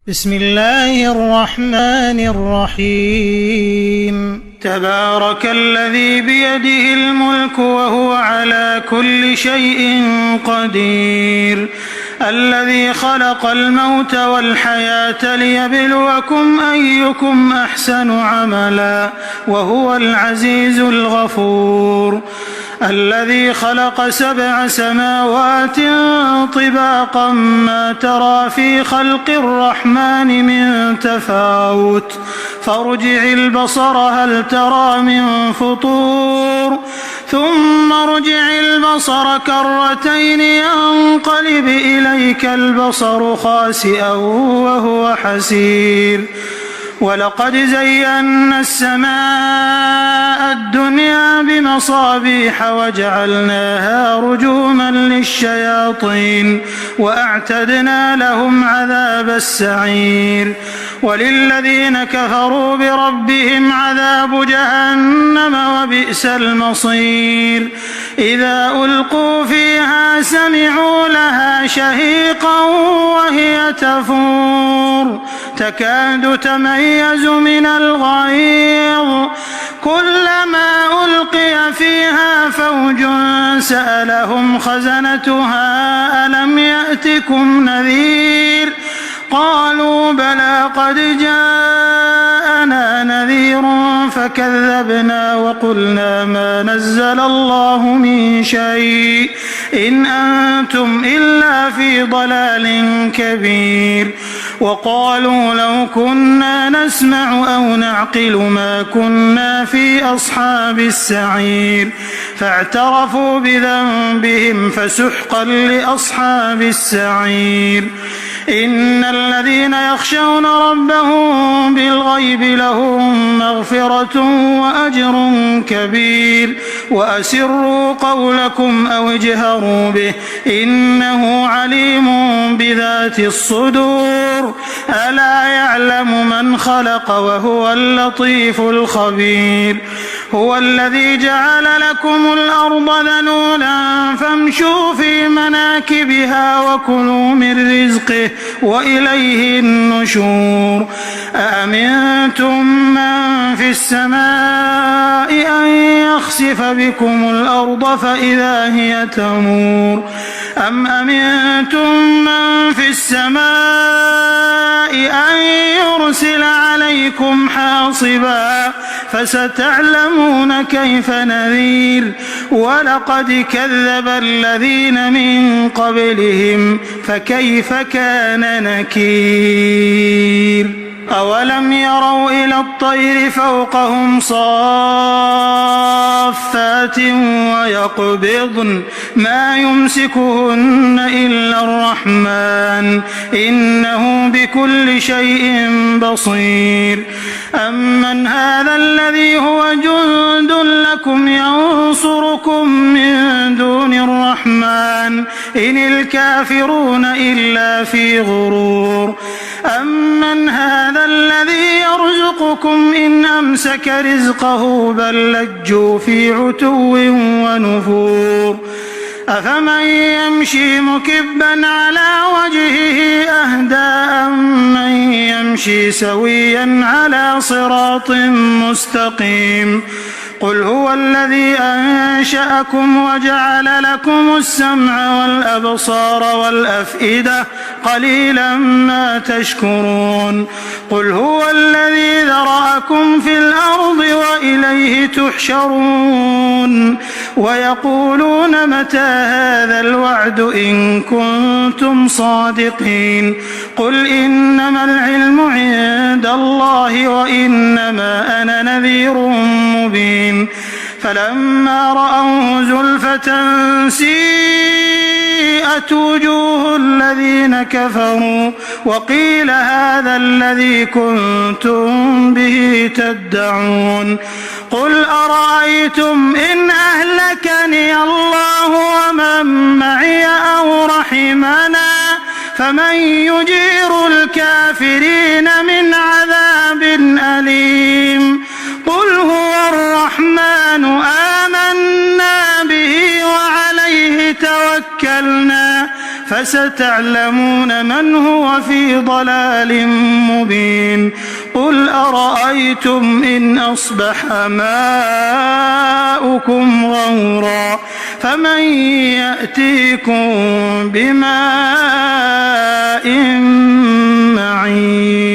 بسم الله الرحمن الرحيم تبارك الذي بيده الملك وهو على كل شيء قدير الذي خلق الموت والحياة ليبلوكم أيكم أحسن عملا وهو العزيز الغفور الذي خلق 7 سماوات طباقا ما ترى في خلق الرحمن من تفاوت فارجع البصر هل ترى من فطور ثم ارجع البصر كرتين ينقلب إليك البصر خاسئا وهو حسير ولقد زينا السماء الدنيا بمصابيح وجعلناها رجوما للشياطين وأعتدنا لهم عذاب السعير وللذين كفروا بربهم عذاب جهنم وبئس المصير إذا ألقوا فيها سمعوا لها شهيقا وهي تفور تكاد تميز من الغيظ كلما ألقي فيها فوج سألهم خزنتها ألم يأتكم نذير قالوا بلى قد جاءنا نذير فكذبنا وقلنا ما نزل الله من شيء إن أنتم إلا في ضلال كبير وقالوا لو كنا نسمع أو نعقل ما كنا في أصحاب السعير فاعترفوا بذنبهم فسحقا لأصحاب السعير إن الذين يخشون ربهم بالغيب لهم مغفرة وأجر كبير وأسروا قولكم أو اجهروا به إنه عليم بذات الصدور ألا يعلم من خلق وهو اللطيف الخبير هو الذي جعل لكم الأرض ذلولا فامشوا في مناكبها وكلوا من رزقه وإليه النشور أأمنتم من في السماء أن يخسف بكم الأرض فإذا هي تمور أم أمنتم من في السماء أن يرسل عليكم حاصبا فستعلمون كيف نذير ولقد كذب الذين من قبلهم فكيف كان نكير أولم يروا إلى الطير فوقهم صافات ويقبضن ما يمسكهن إلا الرحمن إنه بكل شيء بصير أمن هذا الذي هو جند لكم ينصركم من دون الرحمن إن الكافرون إلا في غرور أمن هذا الذي يرزقكم إن أمسك رزقه بل لجوا في عتو ونفور أفمن يمشي مكبا على وجهه أهدى أمن يمشي سويا على صراط مستقيم قل هو الذي أنشأكم وجعل لكم السمع والأبصار والأفئدة قليلا ما تشكرون قل هو الذي ذرأكم في الأرض وإليه تحشرون ويقولون متى هذا الوعد إن كنتم صادقين قل إنما العلم عند الله وإنما أنا نذير مبين فلما رأوه زلفة سيئت وجوه الذين كفروا وقيل هذا الذي كنتم به تدعون قل أرأيتم إن أهلكني الله ومن معي أو رحمنا فمن يجير الكافرين من عذاب أليم قل هو الرحمن آمنا به وعليه توكلنا فستعلمون من هو في ضلال مبين قل أرأيتم إن أصبح ماؤكم غورا فمن يأتيكم بماء معين